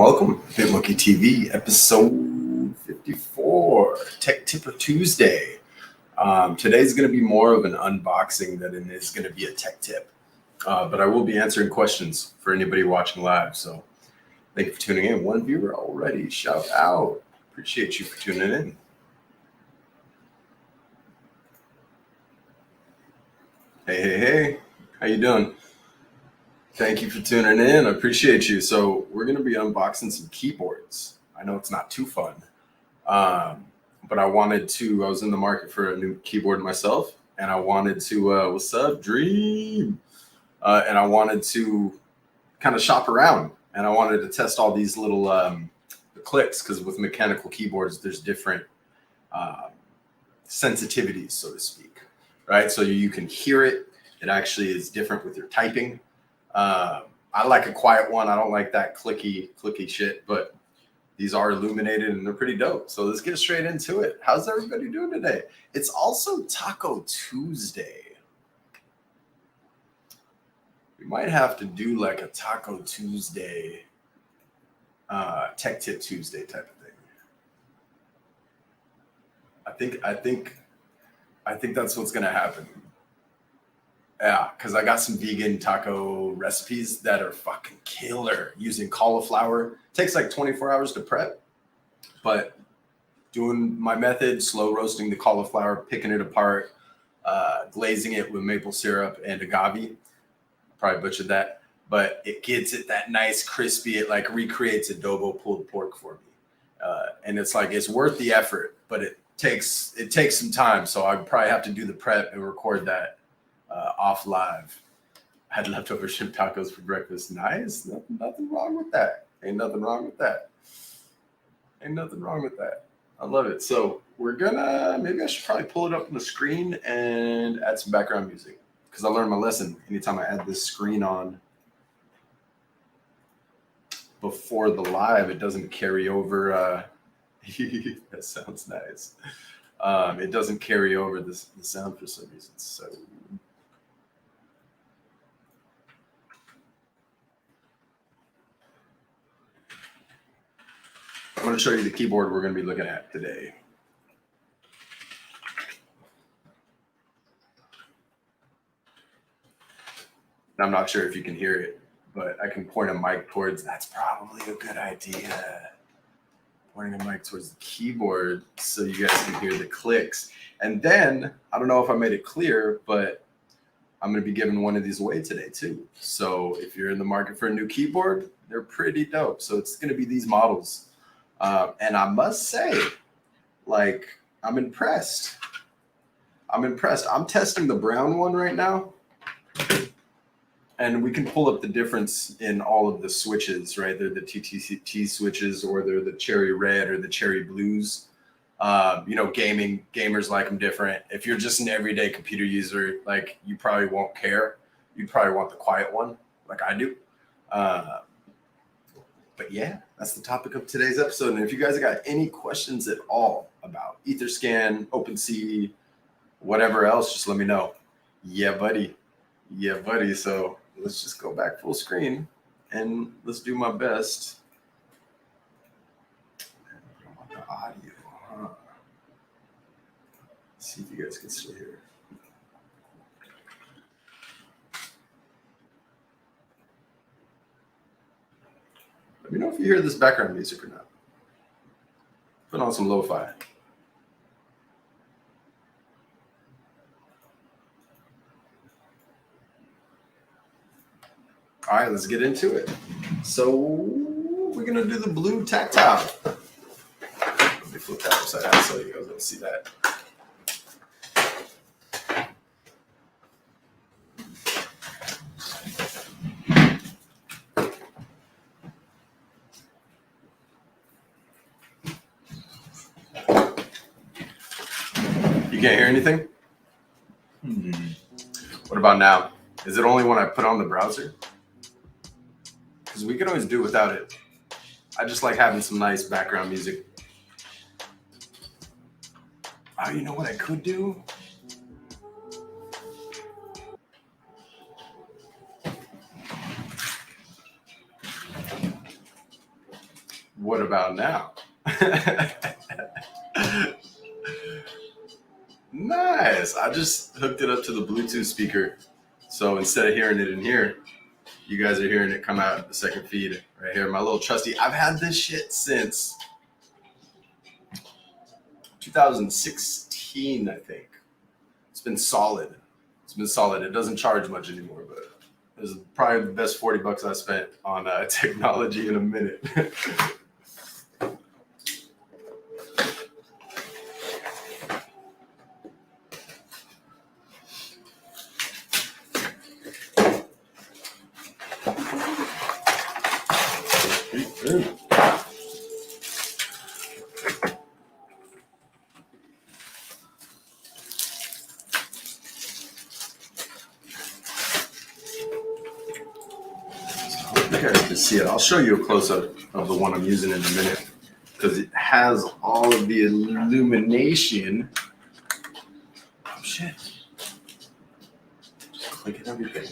welcome. BitmonkeyTV, episode 54, Tech Tipper Tuesday. Today's going to be more of an unboxing than it is going to be a tech tip. But I will be answering questions for anybody watching live. So thank you for tuning in. One viewer already. Shout out. Appreciate you for tuning in. Hey. How you doing? Thank you for tuning in. I appreciate you. So we're going to be unboxing some keyboards. I know it's not too fun, but I was in the market for a new keyboard myself, and I wanted to, what's up, Dream? And I wanted to kind of shop around, and I wanted to test all these little clicks, because with mechanical keyboards, there's different sensitivities, so to speak, right? So you can hear it. It actually is different with your typing. I like a quiet one. I don't like that clicky shit, but these are illuminated and they're pretty dope. So let's get straight into it. How's everybody doing today? It's also Taco Tuesday. We might have to do like a Taco Tuesday, Tech Tip Tuesday type of thing. I think that's what's gonna happen. Yeah, because I got some vegan taco recipes that are fucking killer using cauliflower. Takes like 24 hours to prep, but doing my method, slow roasting the cauliflower, picking it apart, glazing it with maple syrup and agave. Probably butchered that, but it gets it that nice crispy. It like recreates adobo pulled pork for me. And it's like, it's worth the effort, but it takes some time. So I probably have to do the prep and record that off live. I had leftover shrimp tacos for breakfast. Nice. Nothing wrong with that. Ain't nothing wrong with that. I love it. So we're gonna, maybe I should probably pull it up on the screen and add some background music, because I learned my lesson. Anytime I add this screen on before the live, it doesn't carry over. That sounds nice. It doesn't carry over the sound for some reason. So I'm going to show you the keyboard we're going to be looking at today. I'm not sure if you can hear it, but I can point a mic towards, that's probably a good idea. Pointing a mic towards the keyboard so you guys can hear the clicks. And then, I don't know if I made it clear, but I'm going to be giving one of these away today too. So if you're in the market for a new keyboard, they're pretty dope. So it's going to be these models. And I must say, like, I'm impressed. I'm testing the brown one right now. And we can pull up the difference in all of the switches, right? They're the TTT switches, or they're the cherry red or the cherry blues. Gamers like them different. If you're just an everyday computer user, like, you probably won't care. You probably want the quiet one, like I do. But yeah, that's the topic of today's episode. And if you guys got any questions at all about Etherscan, OpenSea, whatever else, just let me know. Yeah, buddy. So let's just go back full screen and let's do my best. I want the audio, huh? Let's see if you guys can still hear it. Let me know if you hear this background music or not. Put on some lo-fi. All right, let's get into it. So we're gonna do the blue tactile. Let me flip that upside down so you guys don't see that. You can't hear anything? What about now? Is it only when I put on the browser? Because we can always do without it. I just like having some nice background music. Oh, you know what I could do? about now? Nice. I just hooked it up to the Bluetooth speaker. So instead of hearing it in here, you guys are hearing it come out the second feed right here. My little trusty. I've had this shit since 2016, I think. It's been solid. It's been solid. It doesn't charge much anymore, but it was probably the best $40 I spent on technology in a minute. You guys can see it. I'll show you a close-up of the one I'm using in a minute because it has all of the illumination. Oh shit. Just clicking everything.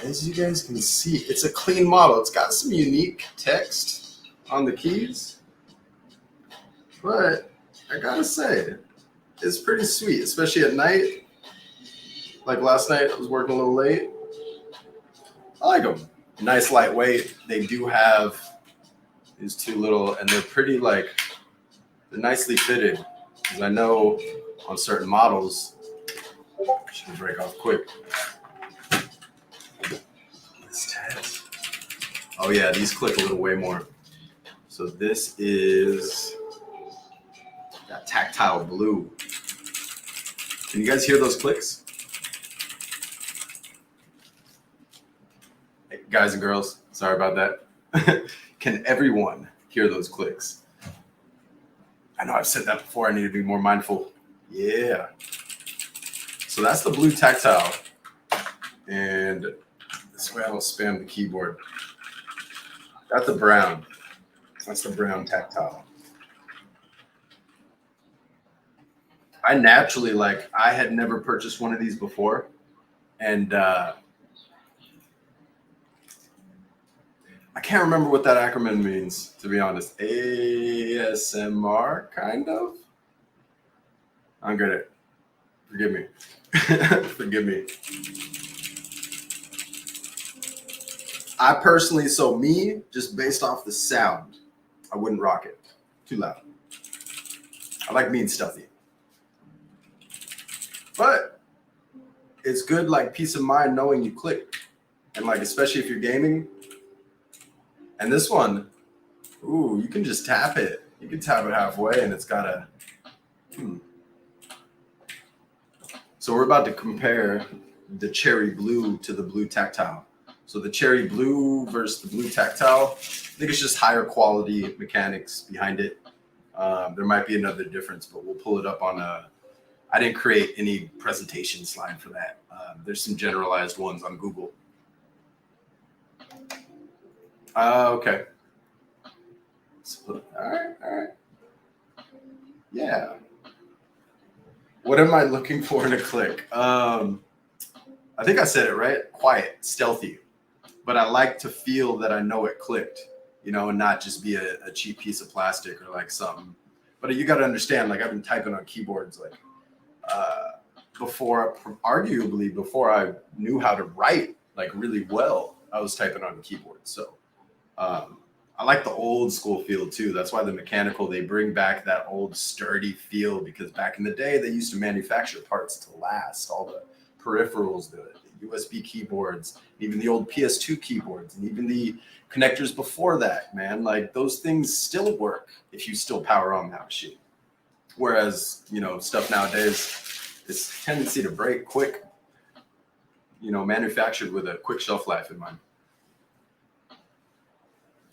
As you guys can see, it's a clean model. It's got some unique text on the keys, but I gotta say, it's pretty sweet, especially at night. Like last night, I was working a little late. I like them. Nice, lightweight. They do have these two little, and they're pretty they're nicely fitted. Because I know on certain models, should break off quick. Oh yeah, these click a little way more. So this is that tactile blue. Can you guys hear those clicks? Hey, guys and girls, sorry about that. Can everyone hear those clicks? I know I've said that before. I need to be more mindful. Yeah. So that's the blue tactile. And this way I don't spam the keyboard. That's the brown. That's the brown tactile. I naturally, I had never purchased one of these before. And I can't remember what that acronym means, to be honest. ASMR, kind of? I'm good at it. Forgive me. Forgive me. I personally, just based off the sound, I wouldn't rock it. Too loud. I like being stealthy. But it's good, peace of mind knowing you click. And, especially if you're gaming. And this one, ooh, you can just tap it. You can tap it halfway and it's got a... So we're about to compare the cherry blue to the blue tactile. So the cherry blue versus the blue tactile, I think it's just higher quality mechanics behind it. There might be another difference, but we'll pull it up on I didn't create any presentation slide for that. There's some generalized ones on Google. Okay. So, all right. Yeah. What am I looking for in a click? I think I said it right. Quiet, stealthy. But I like to feel that I know it clicked, and not just be a cheap piece of plastic or something. But you got to understand, I've been typing on keyboards before I knew how to write really well. I was typing on keyboards. So I like the old school feel too. That's why the mechanical, they bring back that old sturdy feel, because back in the day they used to manufacture parts to last. All the peripherals, the USB keyboards, even the old PS2 keyboards, and even the connectors before that, man. Those things still work if you still power on that shit. Whereas, stuff nowadays, this tendency to break quick, manufactured with a quick shelf life in mind.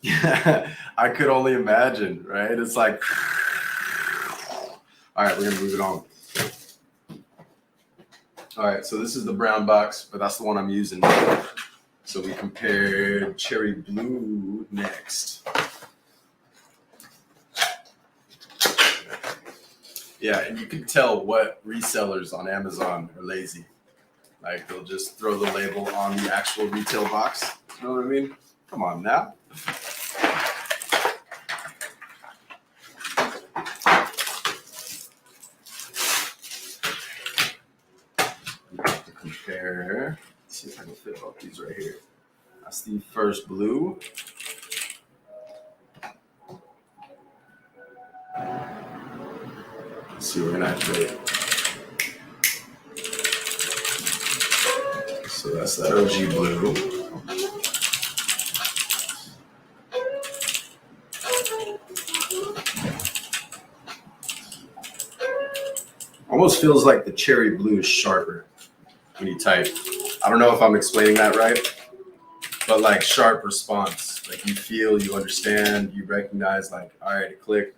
Yeah, I could only imagine, right? It's all right, we're gonna move it on. All right, so this is the brown box, but that's the one I'm using. So we compare cherry blue next. Yeah, and you can tell what resellers on Amazon are lazy. They'll just throw the label on the actual retail box. You know what I mean? Come on now. here. Let's see if I can fit both these right here. That's the first blue. Let's see, we're gonna activate. So that's that OG blue. Almost feels like the cherry blue is sharper when you type. I don't know if I'm explaining that right, but like sharp response. Like you feel, you understand, you recognize like, all right, it clicked.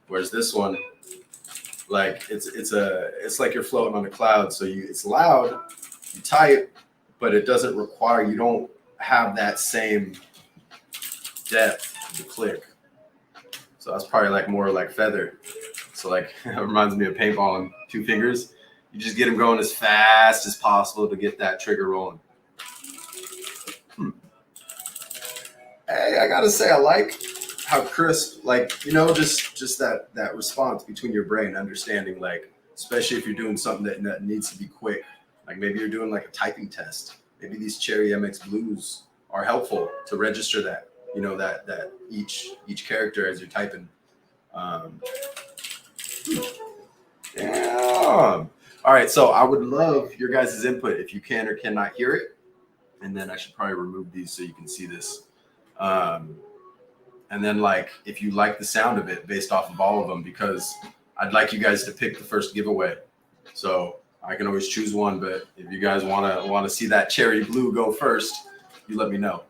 Whereas this one, like it's like you're floating on a cloud. So it's loud, you type, but it doesn't require, you don't have that same depth to click. So that's probably like more like feather. So like it reminds me of paintball on 2 fingers. You just get them going as fast as possible to get that trigger rolling. Hey, I gotta say, I like how crisp, like, you know, just that response between your brain, understanding, like, especially if you're doing something that needs to be quick. Like maybe you're doing like a typing test. Maybe these Cherry MX Blues are helpful to register that, you know, that each character as you're typing. Damn. All right, so I would love your guys' input if you can or cannot hear it. And then I should probably remove these so you can see this. And then like if you like the sound of it based off of all of them, because I'd like you guys to pick the first giveaway. So I can always choose one, but if you guys want to see that cherry blue go first, you let me know.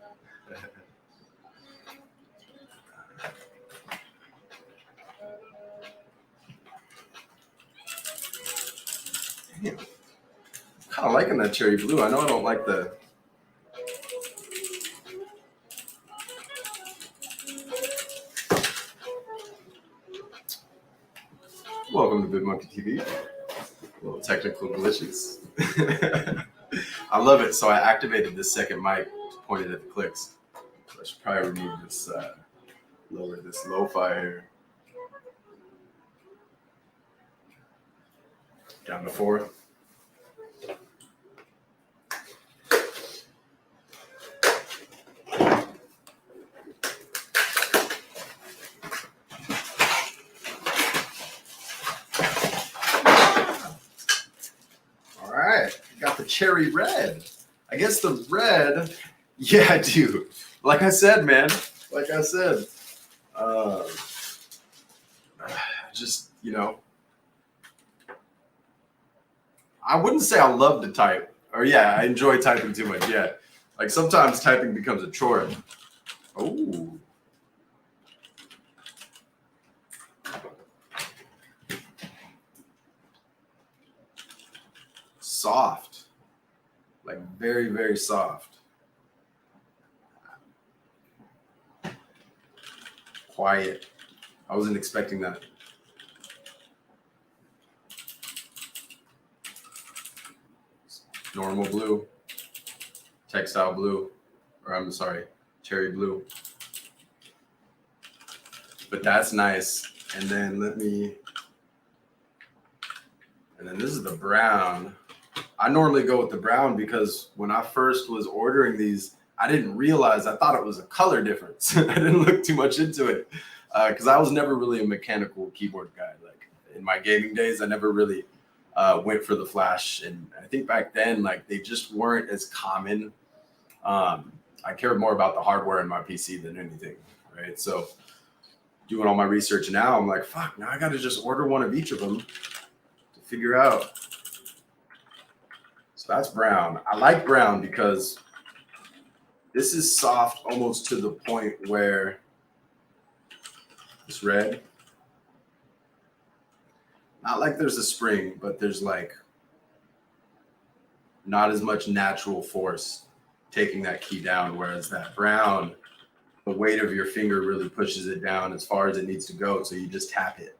Damn. I'm kind of liking that cherry blue. I know I don't like the. Welcome to BitmonkeyTV. A little technical glitches. I love it. So I activated this second mic to point it at the clicks. So I should probably remove this, lower this lo-fi here. Down to 4. All right, got the cherry red. I guess the red, yeah, dude. Like I said, man. Like I said, just, you know, I wouldn't say I love to type, or yeah, I enjoy typing too much. Yeah, like sometimes typing becomes a chore. Oh, soft, like very, very soft. Quiet. I wasn't expecting that. Normal blue, textile blue, or I'm sorry, cherry blue. But that's nice. And then and then this is the brown. I normally go with the brown because when I first was ordering these, I didn't realize, I thought it was a color difference. I didn't look too much into it because I was never really a mechanical keyboard guy. Like in my gaming days, I never really went for the flash. And I think back then, like they just weren't as common. I cared more about the hardware in my PC than anything, right? So doing all my research now, I'm like, fuck, now I got to just order one of each of them to figure out. So that's brown. I like brown because this is soft almost to the point where it's red. Not like there's a spring, but there's like not as much natural force taking that key down. Whereas that brown, the weight of your finger really pushes it down as far as it needs to go. So you just tap it.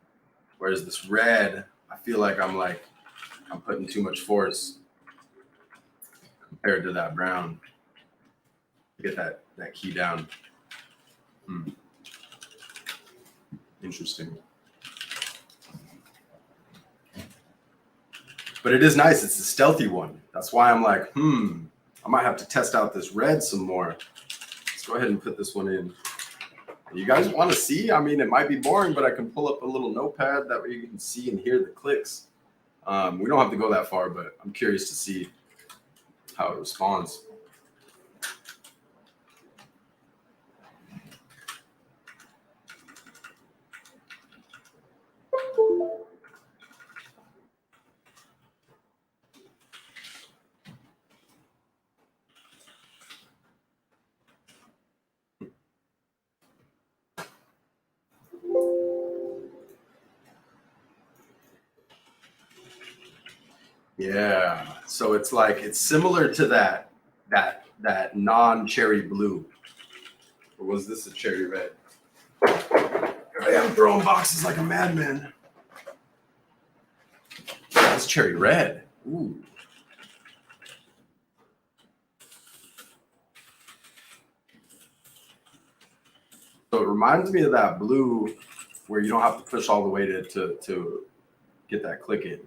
Whereas this red, I feel like I'm putting too much force compared to that brown. Get that key down. Interesting. But it is nice. It's a stealthy one. That's why I'm like, I might have to test out this red some more. Let's go ahead and put this one in. You guys want to see? I mean, it might be boring, but I can pull up a little notepad that way you can see and hear the clicks. We don't have to go that far, but I'm curious to see how it responds. Yeah, so it's like it's similar to that non-cherry blue. Or was this a cherry red? I am throwing boxes like a madman. That's cherry red. Ooh. So it reminds me of that blue where you don't have to push all the way to get that click in.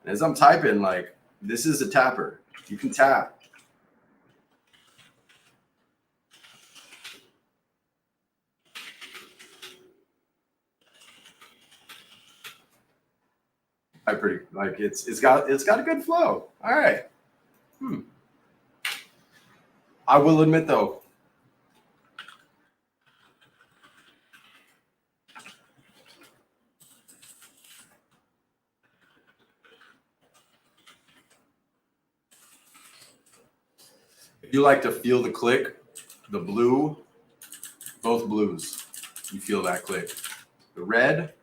And as I'm typing, like, this is a tapper. You can tap. I pretty like it's got a good flow. All right. I will admit though, if you like to feel the click, the blue, both blues, you feel that click. The red,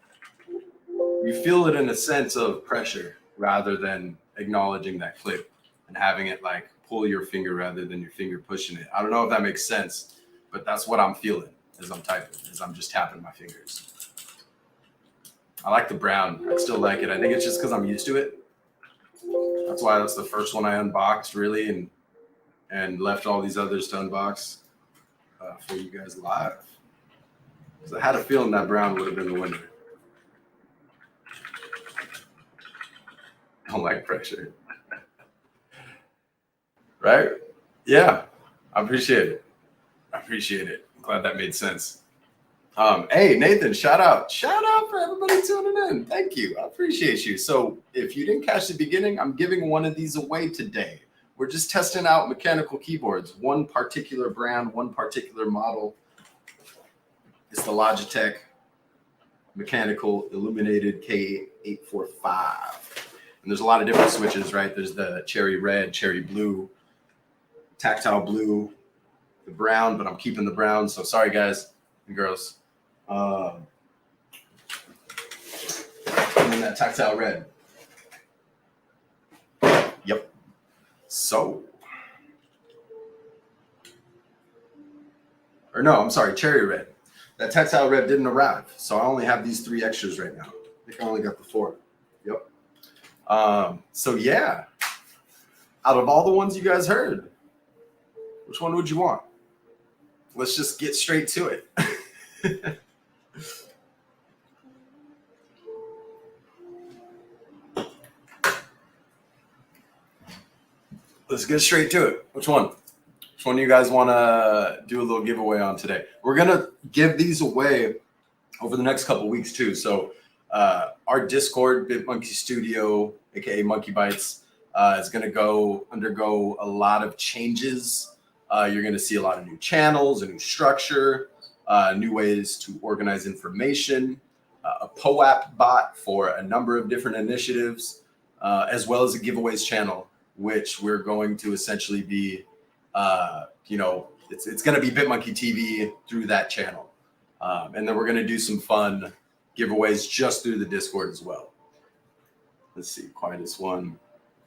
you feel it in a sense of pressure rather than acknowledging that click and having it like pull your finger rather than your finger pushing it. I don't know if that makes sense, but that's what I'm feeling as I'm typing, as I'm just tapping my fingers. I like the brown. I still like it. I think it's just because I'm used to it. That's why that's the first one I unboxed, really, and left all these others to unbox for you guys live. Because I had a feeling that brown would have been the winner. I don't like pressure. Right? Yeah. I appreciate it. I appreciate it. I'm glad that made sense. Hey, Nathan, shout out for everybody tuning in. Thank you. I appreciate you. So if you didn't catch the beginning, I'm giving one of these away today. We're just testing out mechanical keyboards, one particular brand, one particular model. It's the Logitech mechanical Illuminated K845. And there's a lot of different switches, right? There's the cherry red, cherry blue, tactile blue, the brown, but I'm keeping the brown. So sorry, guys and girls. And then that tactile red. Yep. So, or no, I'm sorry, cherry red. That tactile red didn't arrive, so I only have these 3 extras right now. I think I only got the 4. Yep. So yeah, out of all the ones you guys heard, which one would you want? Let's just get straight to it. Let's get straight to it. Which one? Which one do you guys want to do a little giveaway on today? We're going to give these away over the next couple weeks too. So our Discord, BitMonkey Studio, aka Monkey Bites, is going to undergo a lot of changes. You're going to see a lot of new channels, a new structure, new ways to organize information, a POAP bot for a number of different initiatives, as well as a giveaways channel, which we're going to essentially be, it's going to be BitmonkeyTV through that channel. And then we're going to do some fun giveaways just through the Discord as well. Let's see, quietest one.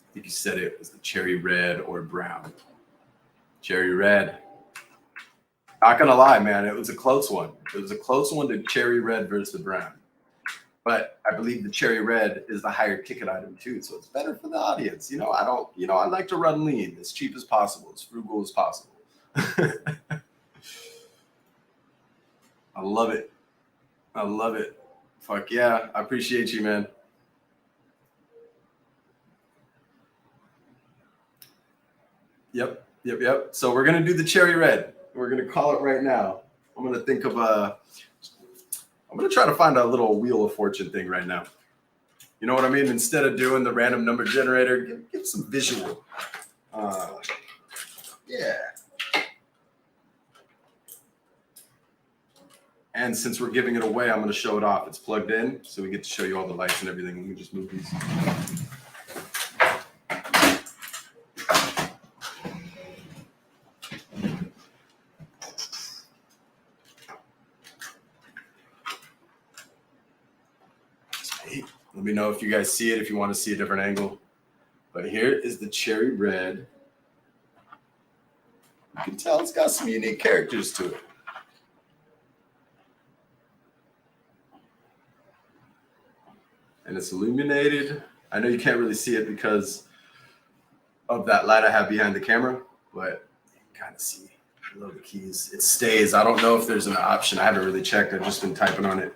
I think you said it was the cherry red or brown. Cherry red. Not going to lie, man. It was a close one. It was a close one to cherry red versus the brown. But I believe the cherry red is the higher ticket item too. So it's better for the audience. I like to run lean, as cheap as possible, as frugal as possible. I love it. I love it. Fuck yeah. I appreciate you, man. Yep. So we're gonna do the cherry red. We're gonna call it right now. I'm gonna think of a. I'm gonna try to find a little Wheel of Fortune thing right now. You know what I mean? Instead of doing the random number generator, give some visual. Yeah. And since we're giving it away, I'm going to show it off. It's plugged in, so we get to show you all the lights and everything. Let me just move these. Let me know if you guys see it, if you want to see a different angle. But here is the cherry red. You can tell it's got some unique characters to it. And it's illuminated. I know you can't really see it because of that light I have behind the camera, but you can kind of see below the keys. It stays. I don't know if there's an option. I haven't really checked. I've just been typing on it.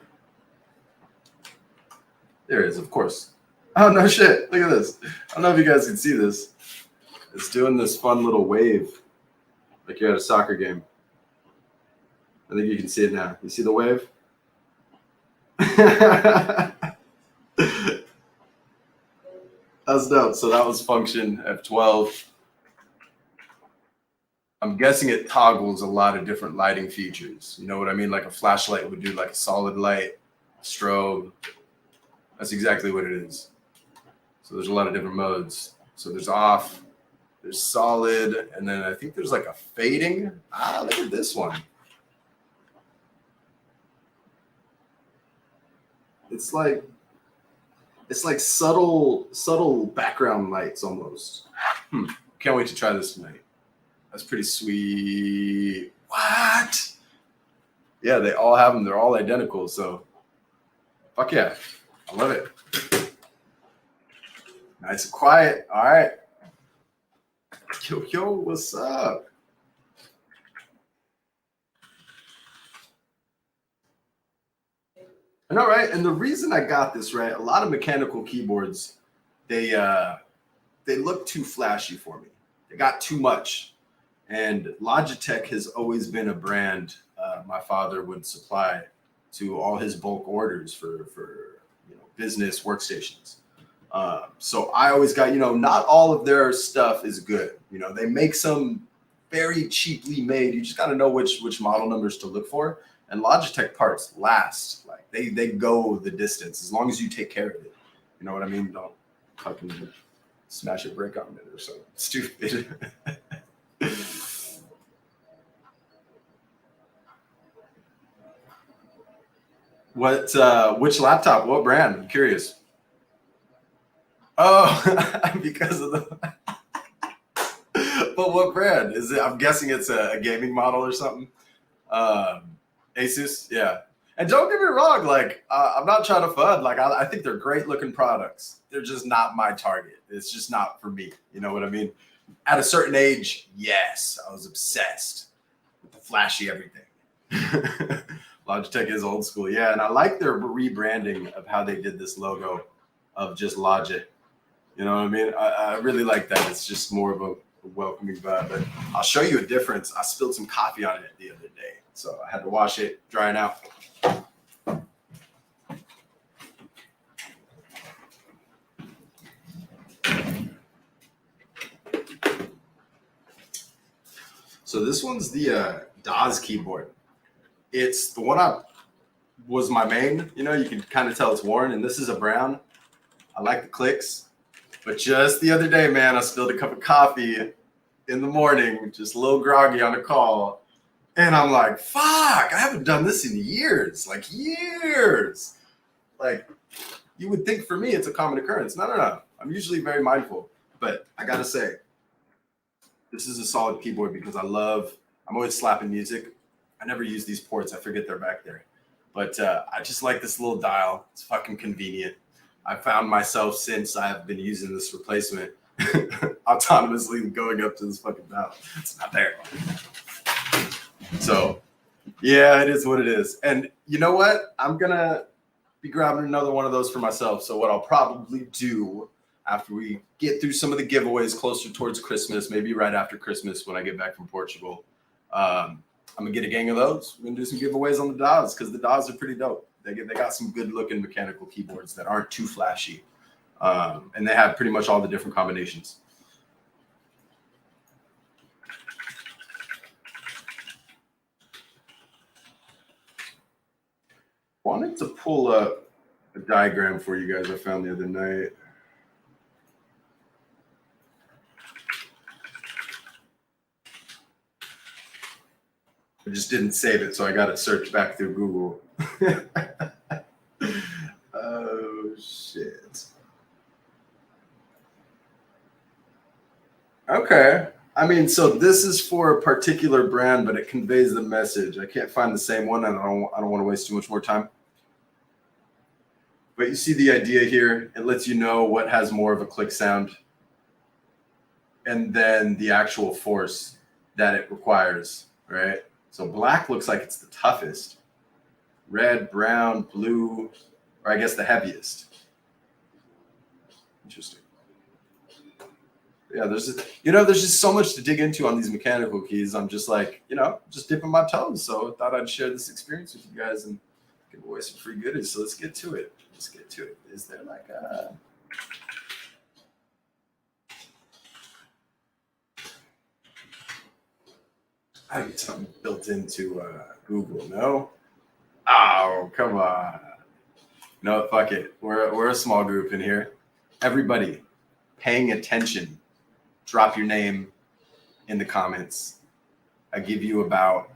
There it is, of course. Oh, no shit. Look at this. I don't know if you guys can see this. It's doing this fun little wave, like you're at a soccer game. I think you can see it now. You see the wave? That's dope. So that was function F12. I'm guessing it toggles a lot of different lighting features. You know what I mean? Like a flashlight would do like a solid light, strobe. That's exactly what it is. So there's a lot of different modes. So there's off, there's solid, and then I think there's like a fading. Ah, look at this one. It's like subtle background lights almost. Can't wait to try this tonight. That's pretty sweet. What? Yeah, they all have them. They're all identical. So, fuck yeah. I love it. Nice and quiet. All right. Yo, what's up? I know, right? And the reason I got this, right, a lot of mechanical keyboards, they look too flashy for me. They got too much. And Logitech has always been a brand my father would supply to all his bulk orders for business workstations. So I always got, not all of their stuff is good. They make some very cheaply made. You just got to know which model numbers to look for. And Logitech parts last. Like they go the distance as long as you take care of it. You know what I mean? Don't fucking smash a brick on it or something stupid. Which laptop? What brand? I'm curious. Oh, because of the. But what brand is it? I'm guessing it's a gaming model or something. Asus, yeah. And don't get me wrong, like I'm not trying to fud. Like I think they're great looking products. They're just not my target. It's just not for me. You know what I mean? At a certain age, yes, I was obsessed with the flashy everything. Logitech is old school, yeah. And I like their rebranding of how they did this logo of just Logic. You know what I mean? I really like that. It's just more of a welcoming vibe. But I'll show you a difference. I spilled some coffee on it the other day, so I had to wash it, dry it out. So this one's the DAWs keyboard. It's the one was my main. You can kind of tell it's worn, and this is a brown. I like the clicks. But just the other day, man, I spilled a cup of coffee in the morning, just a little groggy on a call. And I'm like, fuck, I haven't done this in years, like years. Like, you would think for me it's a common occurrence. No. I'm usually very mindful. But I got to say, this is a solid keyboard because I'm always slapping music. I never use these ports. I forget they're back there. But I just like this little dial. It's fucking convenient. I found myself, since I've been using this replacement, autonomously going up to this fucking dial. It's not there. So, yeah, it is what it is. And you know what? I'm going to be grabbing another one of those for myself. So what I'll probably do after we get through some of the giveaways closer towards Christmas, maybe right after Christmas when I get back from Portugal. I'm gonna get a gang of those. We're gonna do some giveaways on the DAWs because the DAWs are pretty dope. They got some good looking mechanical keyboards that aren't too flashy, and they have pretty much all the different combinations. Wanted to pull up a diagram for you guys I found the other night. I just didn't save it, so I got to search back through Google. Oh, shit. Okay. I mean, so this is for a particular brand, but it conveys the message. I can't find the same one, and I don't want to waste too much more time. But you see the idea here. It lets you know what has more of a click sound, and then the actual force that it requires, right? So black looks like it's the toughest. Red, brown, blue, or I guess the heaviest. Interesting. Yeah, there's just so much to dig into on these mechanical keys. I'm just like, just dipping my toes. So I thought I'd share this experience with you guys and give away some free goodies. So let's get to it. Is there like a... I get something built into Google, no? Oh, come on. No, fuck it. We're a small group in here. Everybody paying attention, drop your name in the comments. I give you about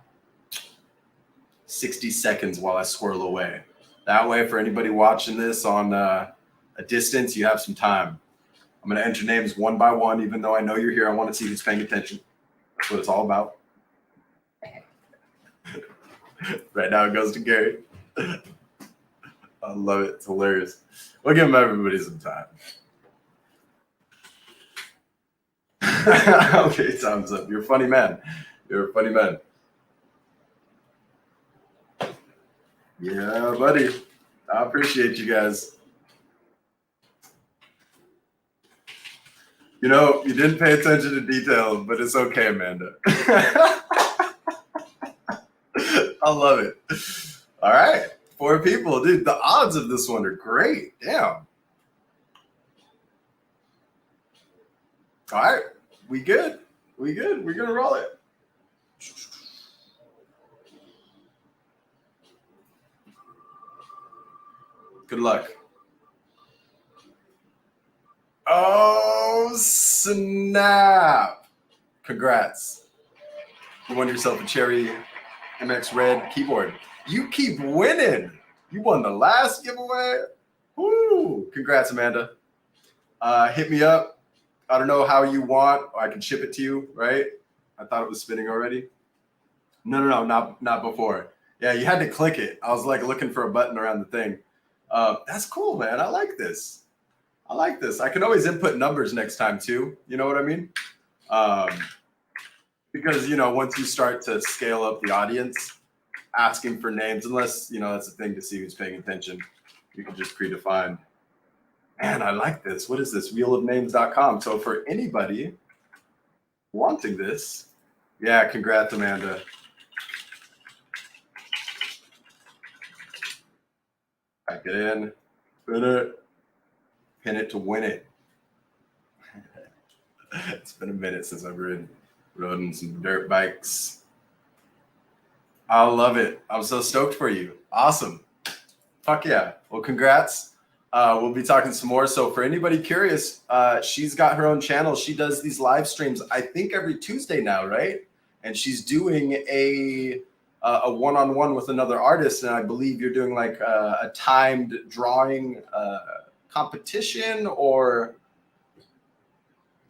60 seconds while I swirl away. That way, for anybody watching this on a distance, you have some time. I'm going to enter names one by one, even though I know you're here. I want to see who's paying attention. That's what it's all about. Right now it goes to Gary. I love it. It's hilarious. We'll give everybody some time. Okay, thumbs up. You're a funny man. You're a funny man. Yeah, buddy. I appreciate you guys. You didn't pay attention to detail, but it's okay, Amanda. I love it. All right. 4 people. Dude, the odds of this one are great. Damn. All right. We good. We're going to roll it. Good luck. Oh, snap. Congrats. You won yourself a Cherry MX Red keyboard. You keep winning. You won the last giveaway. Woo! Congrats, Amanda. Hit me up. I don't know how you want. I can ship it to you, right? I thought it was spinning already. No, not before. Yeah, you had to click it. I was like looking for a button around the thing. That's cool, man. I like this. I can always input numbers next time too. You know what I mean? Because, once you start to scale up the audience, asking for names, unless, that's a thing to see who's paying attention, you can just predefine. Man, I like this. What is this? Wheelofnames.com. So for anybody wanting this, yeah, congrats, Amanda. Type it in, pin it to win it. It's been a minute since I've ridden some dirt bikes. I love it. I'm so stoked for you. Awesome. Fuck yeah. Well, congrats. We'll be talking some more. So for anybody curious, she's got her own channel. She does these live streams, I think every Tuesday now, right? And she's doing a one-on-one with another artist. And I believe you're doing like a timed drawing competition or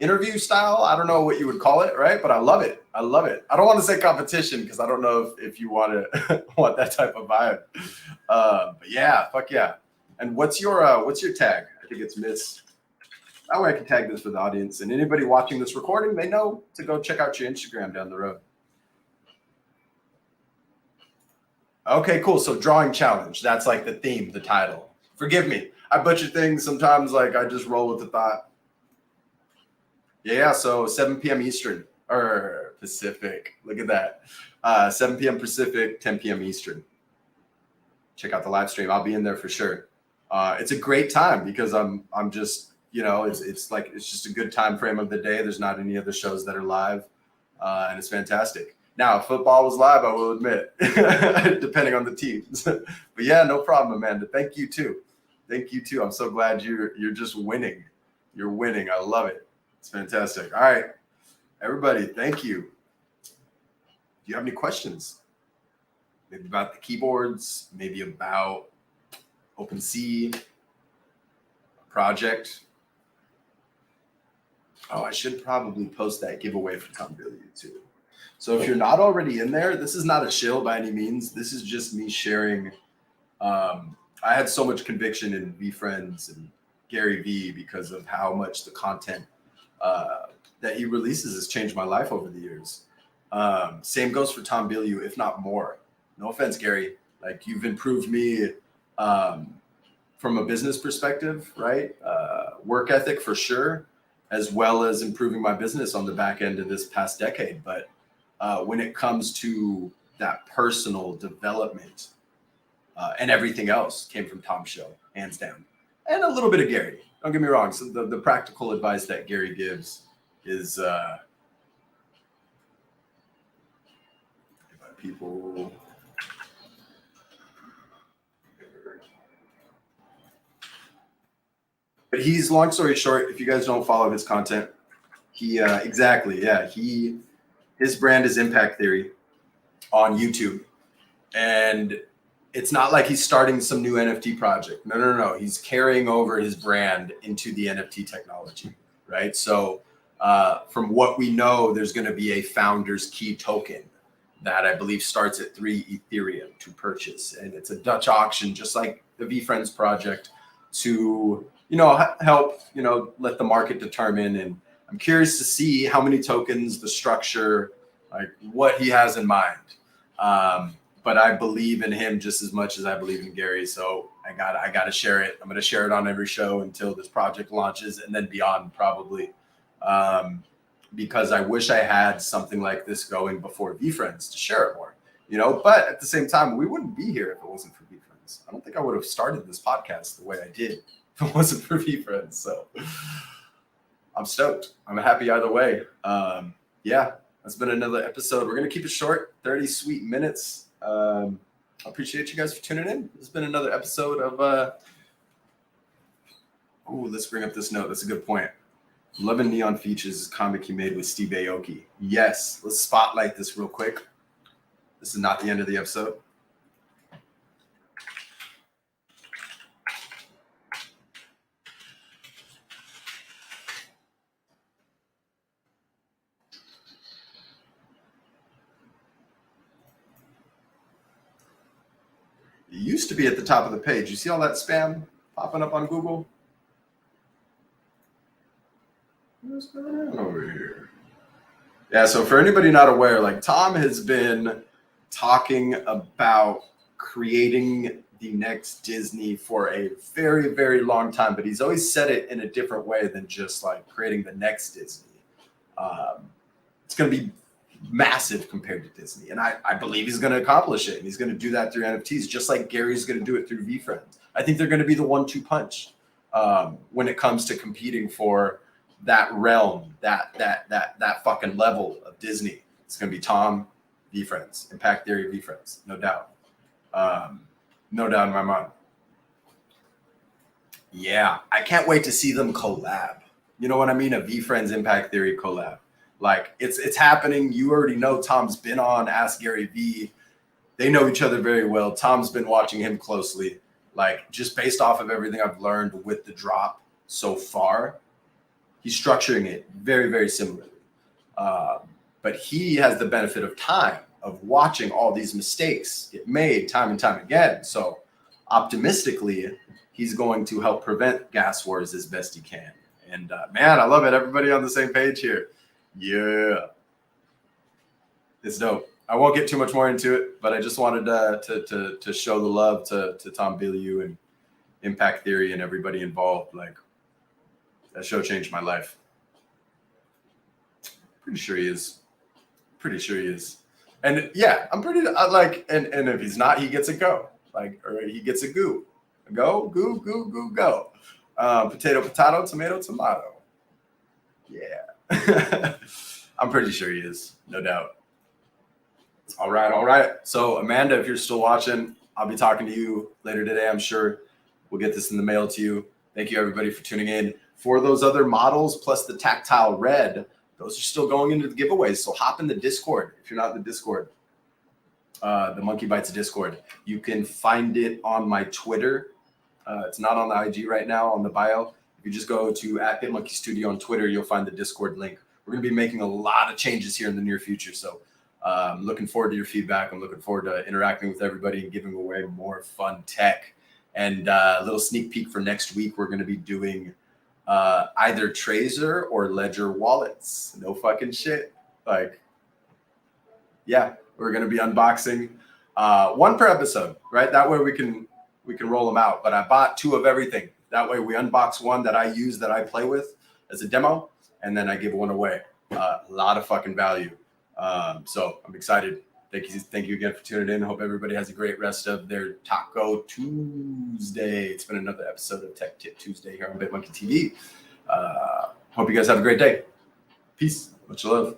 interview style. I don't know what you would call it, right? But I love it. I don't want to say competition because I don't know if you want to want that type of vibe. But yeah, fuck yeah. And what's your tag? I think it's Miss. That way I can tag this for the audience. And anybody watching this recording, they know to go check out your Instagram down the road. Okay, cool. So drawing challenge. That's like the theme, the title. Forgive me. I butcher things sometimes. Like I just roll with the thought. Yeah. So 7 p.m. Eastern or Pacific. Look at that. 7 p.m. Pacific, 10 p.m. Eastern. Check out the live stream. I'll be in there for sure. It's a great time because I'm just, it's like it's just a good time frame of the day. There's not any other shows that are live, and it's fantastic. Now, if football was live, I will admit, depending on the teams. But yeah, no problem, Amanda. Thank you too. Thank you too. I'm so glad you're just winning. You're winning. I love it. It's fantastic. All right, everybody. Thank you. Do you have any questions? Maybe about the keyboards, maybe about OpenSea project. Oh, I should probably post that giveaway for Tom Billy too. So if you're not already in there, this is not a shill by any means. This is just me sharing. I had so much conviction in VFriends and Gary V because of how much the content that he releases has changed my life over the years. Same goes for Tom Billy, if not more. No offense, Gary. Like, you've improved me from a business perspective, right? Work ethic for sure, as well as improving my business on the back end of this past decade. But when it comes to that personal development and everything else came from Tom's show, hands down. And a little bit of Gary. Don't get me wrong. So the practical advice that Gary gives is people. But he's, long story short, if you guys don't follow his content, he exactly, yeah, his brand is Impact Theory on YouTube, and it's not like he's starting some new NFT project. No. He's carrying over his brand into the NFT technology, right? So from what we know, there's going to be a founder's key token that I believe starts at 3 Ethereum to purchase, and it's a Dutch auction, just like the VFriends project, to help let the market determine. And I'm curious to see how many tokens, the structure, like what he has in mind. But I believe in him just as much as I believe in Gary. So I gotta share it. I'm gonna share it on every show until this project launches, and then beyond probably. Because I wish I had something like this going before VFriends to share it more. But at the same time, we wouldn't be here if it wasn't for VFriends. I don't think I would have started this podcast the way I did if it wasn't for VFriends. So I'm stoked. I'm happy either way. Yeah, that's been another episode. We're gonna keep it short, 30 sweet minutes. I appreciate you guys for tuning in. This has been another episode of let's bring up this note. That's a good point. 11 Neon Features is a comic he made with Steve Aoki. Yes, let's spotlight this real quick. This is not the end of the episode. It used to be at the top of the page. You see all that spam popping up on Google? What's going on over here? Yeah, so for anybody not aware, like, Tom has been talking about creating the next Disney for a very, very long time, but he's always said it in a different way than just like creating the next Disney. It's going to be massive compared to Disney, and I believe he's going to accomplish it, and he's going to do that through NFTs, just like Gary's going to do it through VFriends. I think they're going to be the 1-2 punch when it comes to competing for that realm, that fucking level of Disney. It's going to be Tom, VFriends, Impact Theory, VFriends, no doubt. No doubt in my mind. Yeah, I can't wait to see them collab. You know what I mean? A VFriends Impact Theory collab. Like, it's happening. You already know Tom's been on Ask Gary V. They know each other very well. Tom's been watching him closely. Like, just based off of everything I've learned with the drop so far, he's structuring it very, very similarly. But he has the benefit of time, of watching all these mistakes get made time and time again. So optimistically, he's going to help prevent gas wars as best he can. And man, I love it. Everybody on the same page here. Yeah. It's dope. I won't get too much more into it, but I just wanted to show the love to Tom Bilyeu and Impact Theory and everybody involved. Like, that show changed my life. Pretty sure he is. Pretty sure he is. And yeah, I'm pretty like, and if he's not, he gets a go. Like, or he gets a goo. Go, goo, goo, goo, go. Potato, potato, tomato, tomato. Yeah. I'm pretty sure he is, no doubt. All right, all right. So Amanda, if you're still watching, I'll be talking to you later today, I'm sure. We'll get this in the mail to you. Thank you, everybody, for tuning in. For those other models, plus the tactile red, those are still going into the giveaways. So hop in the Discord if you're not in the Discord. The Monkey Bites Discord. You can find it on my Twitter. It's not on the IG right now on the bio. If you just go to @BitmonkeyStudio on Twitter, you'll find the Discord link. We're going to be making a lot of changes here in the near future. So I'm looking forward to your feedback. I'm looking forward to interacting with everybody and giving away more fun tech. And a little sneak peek for next week, we're going to be doing either Tracer or Ledger wallets. No fucking shit. Like, yeah, we're going to be unboxing one per episode, right? That way we can roll them out. But I bought 2 of everything. That way we unbox one that I use, that I play with as a demo, and then I give one away. A lot of fucking value. So I'm excited. Thank you again for tuning in. Hope everybody has a great rest of their Taco Tuesday. It's been another episode of Tech Tip Tuesday here on BitmonkeyTV. Hope you guys have a great day. Peace. Much love.